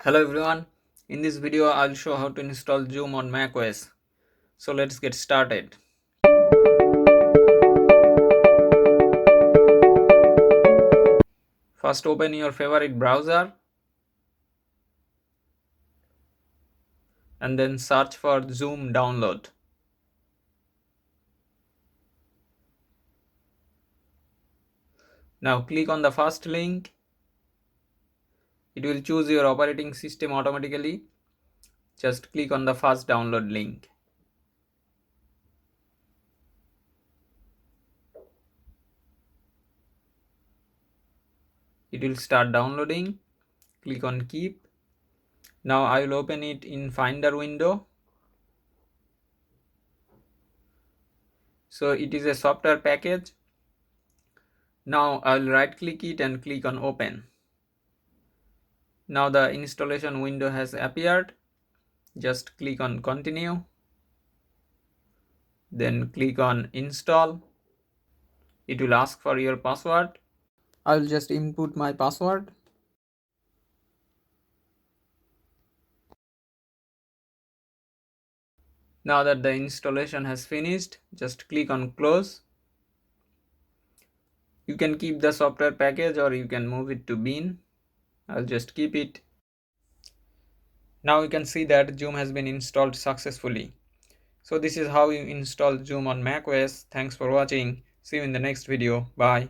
Hello everyone, in this video I'll show how to install Zoom on macOS. So let's get started. First open your favorite browser and then search for Zoom download. Now click on the first link. It will choose your operating system automatically. Just click on the first download link. It will start downloading. Click on keep. Now I will open it in Finder window. So it is a software package. Now I will right click it and click on open. Now the installation window has appeared. Just click on continue. Then click on install. It will ask for your password. I will just input my password. Now that the installation has finished, just click on close. You can keep the software package or you can move it to bin. I'll just keep it. Now you can see that Zoom has been installed successfully. So this is how you install Zoom on macOS. Thanks for watching. See you in the next video. Bye.